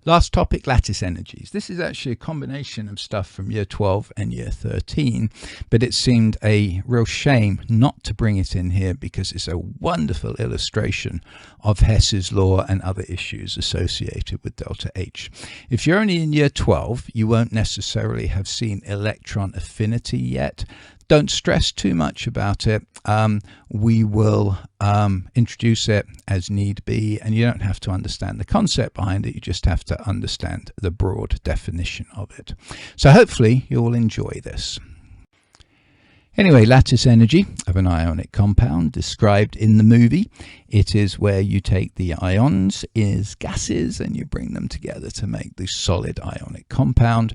Last topic, lattice energies. This is actually a combination of stuff from year 12 and year 13, but it seemed a real shame not to bring it in here because it's a wonderful illustration of Hess's law and other issues associated with delta H. If you're only in year 12, you won't necessarily have seen electron affinity yet. Don't stress too much about it. We will introduce it as need be, and you don't have to understand the concept behind it. You just have to understand the broad definition of it. So hopefully you'll enjoy this. Anyway, lattice energy of an ionic compound described in the movie. It is where you take the ions as gases and you bring them together to make the solid ionic compound.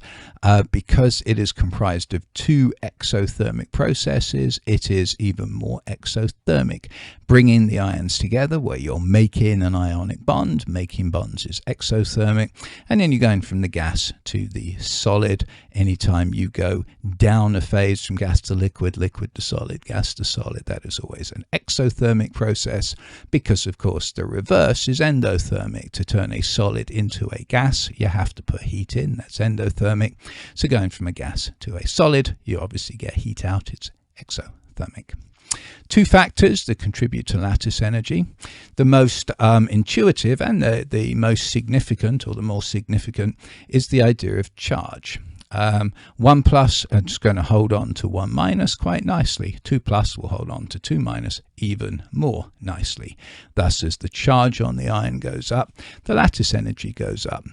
Because it is comprised of two exothermic processes, it is even more exothermic. Bringing the ions together where you're making an ionic bond, making bonds is exothermic, and then you're going from the gas to the solid. Anytime you go down a phase from gas to liquid, liquid to solid, gas to solid, that is always an exothermic process, because of course the reverse is endothermic. To turn a solid into a gas, you have to put heat in, that's endothermic. So going from a gas to a solid, you obviously get heat out, it's exothermic. Two factors that contribute to lattice energy. The most intuitive and the most significant, or the more significant, is the idea of charge. 1 plus are just going to hold on to 1 minus quite nicely. 2 plus will hold on to 2 minus even more nicely. Thus, as the charge on the ion goes up, the lattice energy goes up.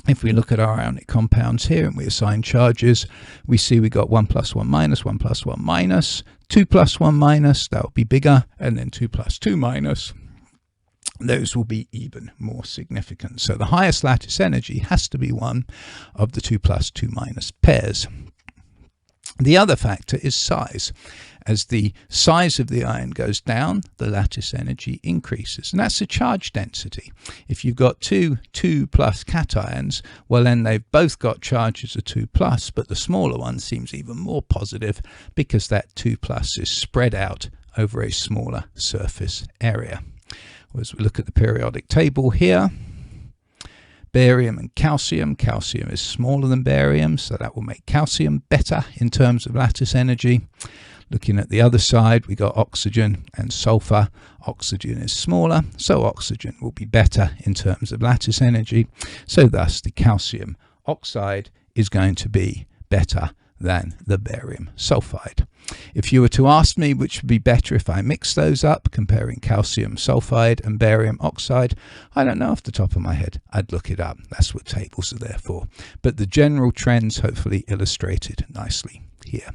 If we look at our ionic compounds here and we assign charges, we see we got 1 plus 1 minus, 1 plus 1 minus, 2 plus 1 minus, that will be bigger, and then 2 plus 2 minus. Those will be even more significant. So the highest lattice energy has to be one of the 2 plus 2 minus pairs. The other factor is size. As the size of the ion goes down, the lattice energy increases, and that's the charge density. If you've got two 2 plus cations, well then they've both got charges of 2 plus, but the smaller one seems even more positive because that 2 plus is spread out over a smaller surface area. As we look at the periodic table here, barium and calcium. Calcium is smaller than barium, so that will make calcium better in terms of lattice energy. Looking at the other side, we got oxygen and sulfur. Oxygen is smaller, so oxygen will be better in terms of lattice energy. So thus the calcium oxide is going to be better than the barium sulfide. If you were to ask me which would be better if I mix those up, comparing calcium sulfide and barium oxide, I don't know off the top of my head. I'd look it up. That's what tables are there for. But the general trends hopefully illustrated nicely here.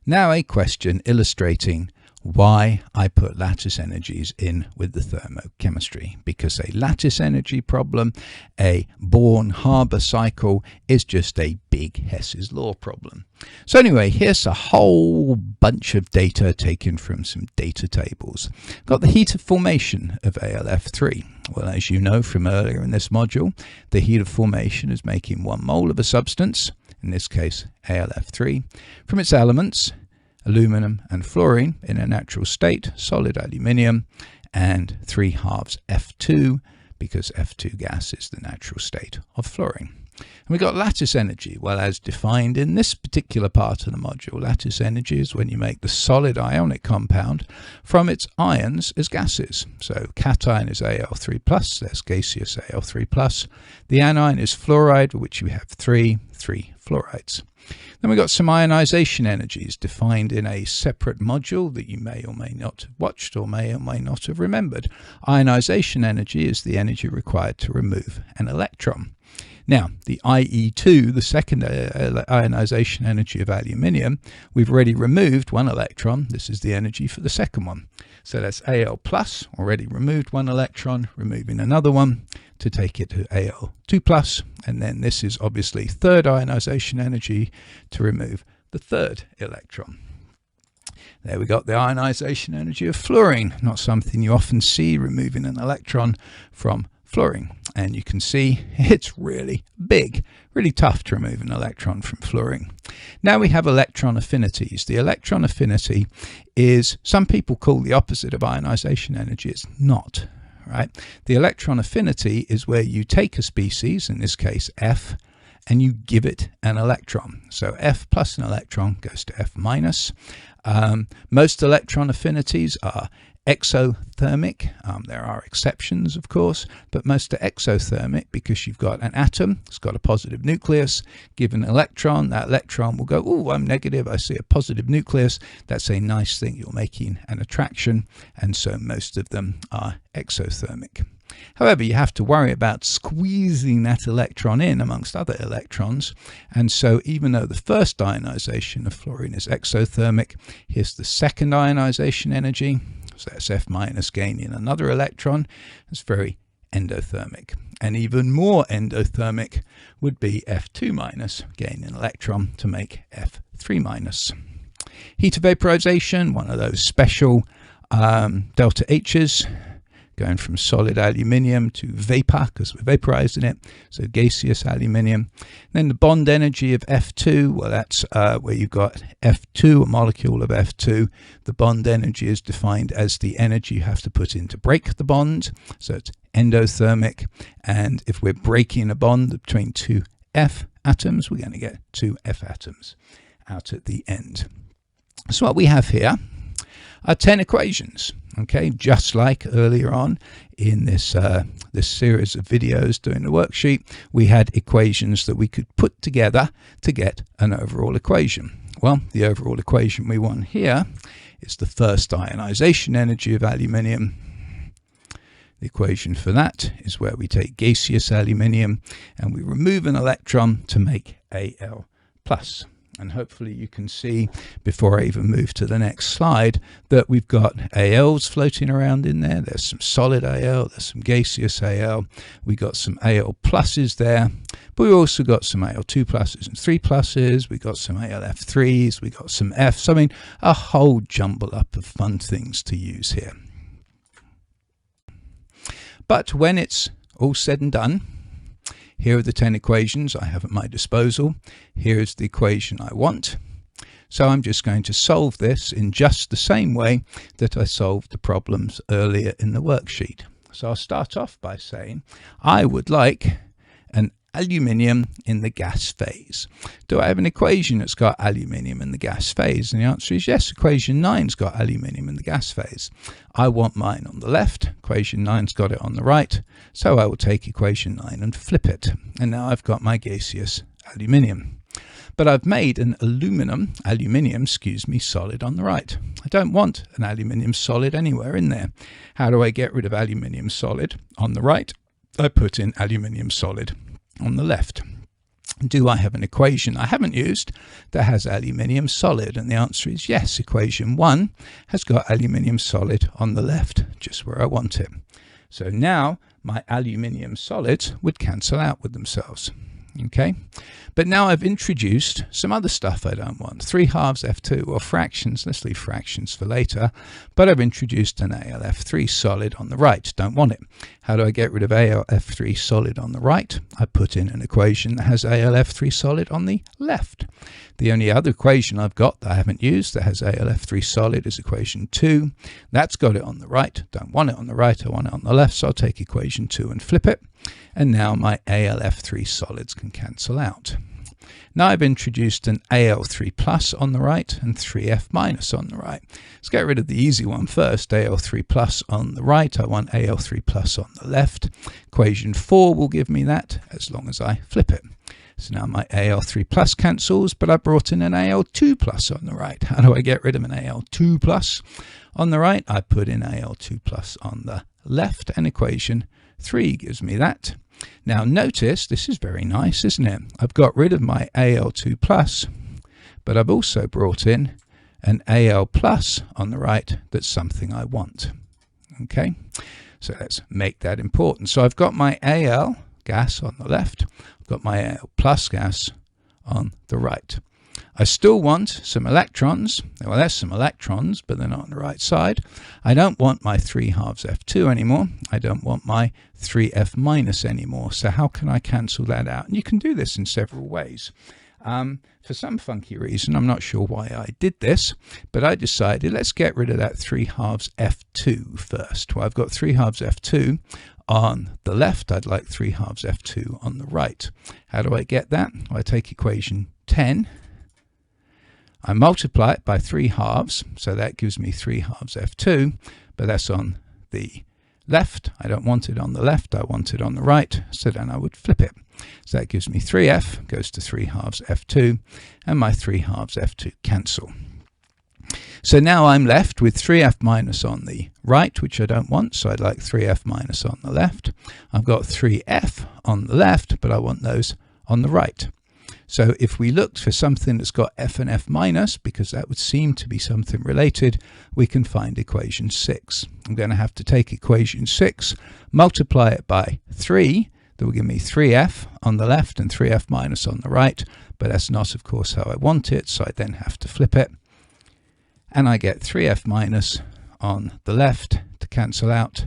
Now a question illustrating why I put lattice energies in with the thermochemistry, because a lattice energy problem, a Born-Haber cycle, is just a big Hess's law problem. So anyway, here's a whole bunch of data taken from some data tables. Got the heat of formation of AlF3. Well, as you know from earlier in this module, the heat of formation is making 1 mole of a substance, in this case AlF3, from its elements, aluminum and fluorine in a natural state, solid aluminium, and 3/2 F2, because F2 gas is the natural state of fluorine. And we got lattice energy. Well, as defined in this particular part of the module, lattice energy is when you make the solid ionic compound from its ions as gases. So cation is Al3+, there's gaseous Al3+. The anion is fluoride, which we have three fluorides. Then we've got some ionization energies defined in a separate module that you may or may not have watched or may not have remembered. Ionization energy is the energy required to remove an electron. Now, the IE2, the second ionization energy of aluminium, we've already removed 1 electron. This is the energy for the second one. So that's Al+, already removed 1 electron, removing another one to take it to Al2+. And then this is obviously third ionization energy to remove the third electron. There we got the ionization energy of fluorine, not something you often see, removing an electron from fluorine. And you can see it's really big, really tough to remove an electron from fluorine. Now we have electron affinities. The electron affinity is, some people call the opposite of ionization energy. It's not, right? The electron affinity is where you take a species, in this case F, and you give it an electron. So F plus an electron goes to F minus. Most electron affinities are exothermic. There are exceptions, of course, but most are exothermic because you've got an atom, it's got a positive nucleus, given an electron, that electron will go, oh, I'm negative, I see a positive nucleus, that's a nice thing, you're making an attraction, and so most of them are exothermic. However, you have to worry about squeezing that electron in amongst other electrons, and so even though the first ionization of fluorine is exothermic, here's the second ionization energy. So that's F minus gaining another electron. It's very endothermic. And even more endothermic would be F2 minus gaining an electron to make F3 minus. Heat of vaporization, one of those special delta H's, going from solid aluminium to vapor because we're vaporizing it, so gaseous aluminium. Then the bond energy of F2, well, that's where you've got F2, a molecule of F2. The bond energy is defined as the energy you have to put in to break the bond, so it's endothermic. And if we're breaking a bond between two F atoms, we're going to get two F atoms out at the end. So what we have here are 10 equations. Okay, just like earlier on in this this series of videos doing the worksheet, we had equations that we could put together to get an overall equation. Well, the overall equation we want here is the first ionization energy of aluminium. The equation for that is where we take gaseous aluminium and we remove an electron to make Al+. And hopefully you can see, before I even move to the next slide, that we've got ALs floating around in there. There's some solid AL, there's some gaseous AL. We got some AL pluses there, but we also got some AL2 pluses and 3 pluses. We got some ALF3s, we got some Fs. I mean, a whole jumble up of fun things to use here. But when it's all said and done, here are the 10 equations I have at my disposal. Here is the equation I want. So I'm just going to solve this in just the same way that I solved the problems earlier in the worksheet. So I'll start off by saying I would like an aluminium in the gas phase. Do I have an equation that's got aluminium in the gas phase? And the answer is yes, equation 9's got aluminium in the gas phase. I want mine on the left, equation 9's got it on the right, so I will take equation 9 and flip it. And now I've got my gaseous aluminium. But I've made an aluminium solid on the right. I don't want an aluminium solid anywhere in there. How do I get rid of aluminium solid? On the right, I put in aluminium solid on the left. Do I have an equation I haven't used that has aluminium solid? And the answer is yes, equation 1 has got aluminium solid on the left, just where I want it. So now my aluminium solids would cancel out with themselves. Okay, but now I've introduced some other stuff I don't want. 3/2 F2, or fractions, let's leave fractions for later, but I've introduced an AlF3 solid on the right, don't want it. How do I get rid of AlF3 solid on the right? I put in an equation that has AlF3 solid on the left. The only other equation I've got that I haven't used that has AlF3 solid is equation 2. That's got it on the right, don't want it on the right, I want it on the left, so I'll take equation 2 and flip it. And now my AlF3 solids can cancel out. Now I've introduced an Al3 plus on the right and 3F minus on the right. Let's get rid of the easy one first, Al3 plus on the right. I want Al3 plus on the left. Equation 4 will give me that as long as I flip it. So now my Al3 plus cancels, but I brought in an Al2 plus on the right. How do I get rid of an Al2 plus on the right? I put in Al2 plus on the left, and equation 3 gives me that. Now notice, this is very nice, isn't it? I've got rid of my Al2 plus, but I've also brought in an Al plus on the right. That's something I want. Okay, so let's make that important. So I've got my Al gas on the left, I've got my Al plus gas on the right. I still want some electrons. Well, there's some electrons, but they're not on the right side. I don't want my 3/2 F2 anymore. I don't want my 3F minus anymore. So how can I cancel that out? And you can do this in several ways. For some funky reason, I'm not sure why I did this, but I decided let's get rid of that 3/2 F2 first. Well, I've got 3/2 F2 on the left. I'd like 3/2 F2 on the right. How do I get that? Well, I take equation 10. I multiply it by 3/2, so that gives me 3/2 F2, but that's on the left. I don't want it on the left, I want it on the right, so then I would flip it. So that gives me 3F goes to 3/2 F2, and my 3/2 F2 cancel. So now I'm left with 3F minus on the right, which I don't want, so I'd like 3F minus on the left. I've got 3F on the left, but I want those on the right. So if we looked for something that's got F and F minus, because that would seem to be something related, we can find equation 6. I'm going to have to take equation 6, multiply it by 3. That will give me 3F on the left and 3F minus on the right, but that's not, of course, how I want it, so I then have to flip it. And I get 3F minus on the left to cancel out,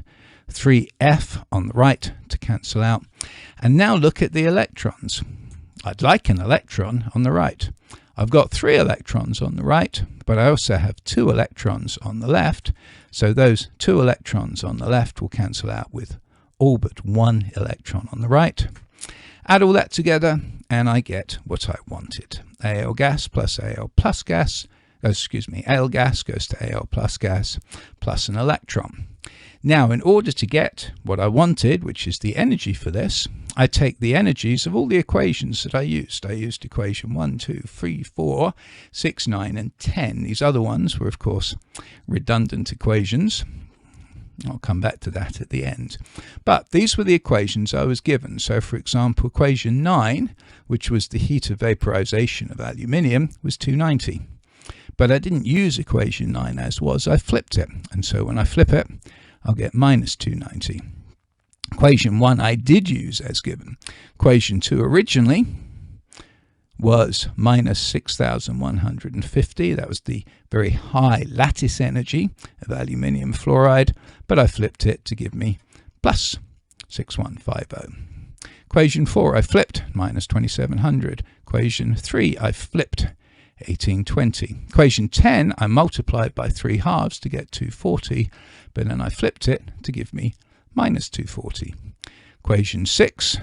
3F on the right to cancel out. And now look at the electrons. I'd like an electron on the right. I've got 3 electrons on the right, but I also have 2 electrons on the left, so those 2 electrons on the left will cancel out with all but 1 electron on the right. Add all that together and I get what I wanted. Al gas plus Al plus gas, Al gas goes to Al plus gas plus an electron. Now, in order to get what I wanted, which is the energy for this, I take the energies of all the equations that I used. I used equation 1, 2, 3, 4, 6, 9, and 10. These other ones were, of course, redundant equations. I'll come back to that at the end. But these were the equations I was given. So, for example, equation 9, which was the heat of vaporization of aluminium, was 290. But I didn't use equation 9 as was, I flipped it. And so when I flip it, I'll get minus 290. Equation 1 I did use as given. Equation 2 originally was minus 6,150. That was the very high lattice energy of aluminium fluoride, but I flipped it to give me plus 6150. Equation 4 I flipped, minus 2700. Equation 3 I flipped, 1820. Equation 10 I multiplied by 3/2 to get 240, but then I flipped it to give me minus 240. Equation 6,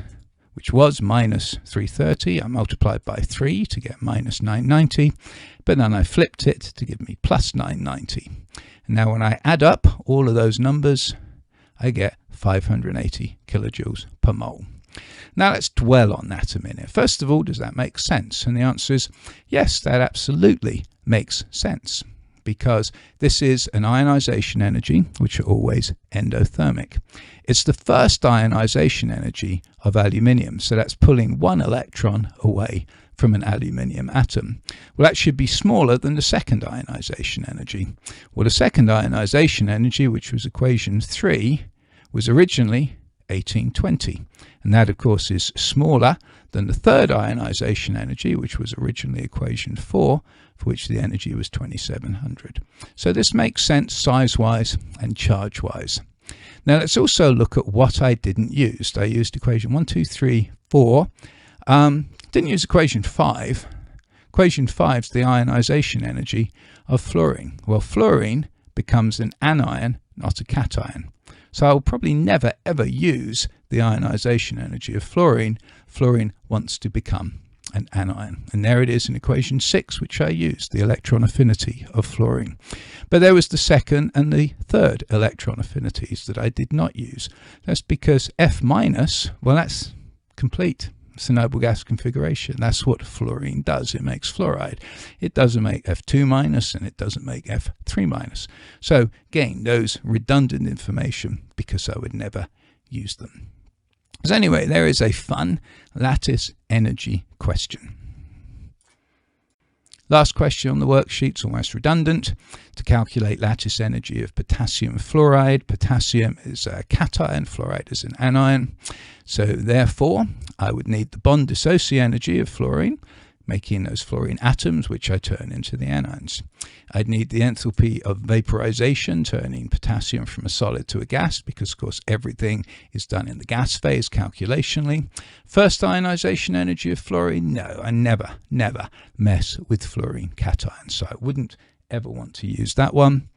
which was minus 330, I multiplied by 3 to get minus 990, but then I flipped it to give me plus 990. And now when I add up all of those numbers, I get 580 kilojoules per mole. Now let's dwell on that a minute. First of all, does that make sense? And the answer is yes, that absolutely makes sense, because this is an ionization energy, which are always endothermic. It's the first ionization energy of aluminium, so that's pulling 1 electron away from an aluminium atom. Well, that should be smaller than the second ionization energy. Well, the second ionization energy, which was equation 3, was originally 1820, and that of course is smaller than the third ionization energy, which was originally equation 4, for which the energy was 2700. So this makes sense size-wise and charge-wise. Now let's also look at what I didn't use. I used equation 1, 2, 3, 4. Didn't use equation 5. Equation 5 is the ionization energy of fluorine. Well, fluorine becomes an anion, not a cation. So I'll probably never ever use the ionization energy of fluorine. Fluorine wants to become an anion. And there it is in equation 6, which I used, the electron affinity of fluorine. But there was the second and the third electron affinities that I did not use. That's because F minus, well, that's complete. It's a noble gas configuration. That's what fluorine does. It makes fluoride. It doesn't make F2 minus and it doesn't make F3 minus. So again, those redundant information because I would never use them. So anyway, there is a fun lattice energy question. Last question on the worksheet's almost redundant. To calculate lattice energy of potassium fluoride, potassium is a cation, fluoride is an anion. So therefore, I would need the bond dissociation energy of fluorine, making those fluorine atoms, which I turn into the anions. I'd need the enthalpy of vaporization, turning potassium from a solid to a gas, because of course everything is done in the gas phase calculationally. First ionization energy of fluorine, no, I never mess with fluorine cations, so I wouldn't ever want to use that one.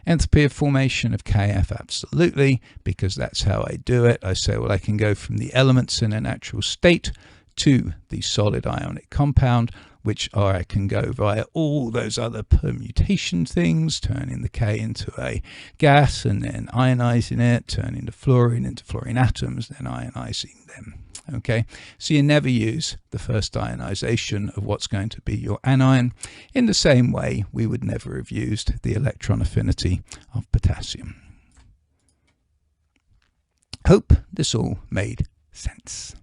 Enthalpy of formation of KF, absolutely, because that's how I do it. I say, well, I can go from the elements in a natural state to the solid ionic compound, which I can go via all those other permutation things, turning the K into a gas and then ionizing it, turning the fluorine into fluorine atoms, then ionizing them. Okay, so you never use the first ionization of what's going to be your anion. In the same way, we would never have used the electron affinity of potassium. Hope this all made sense.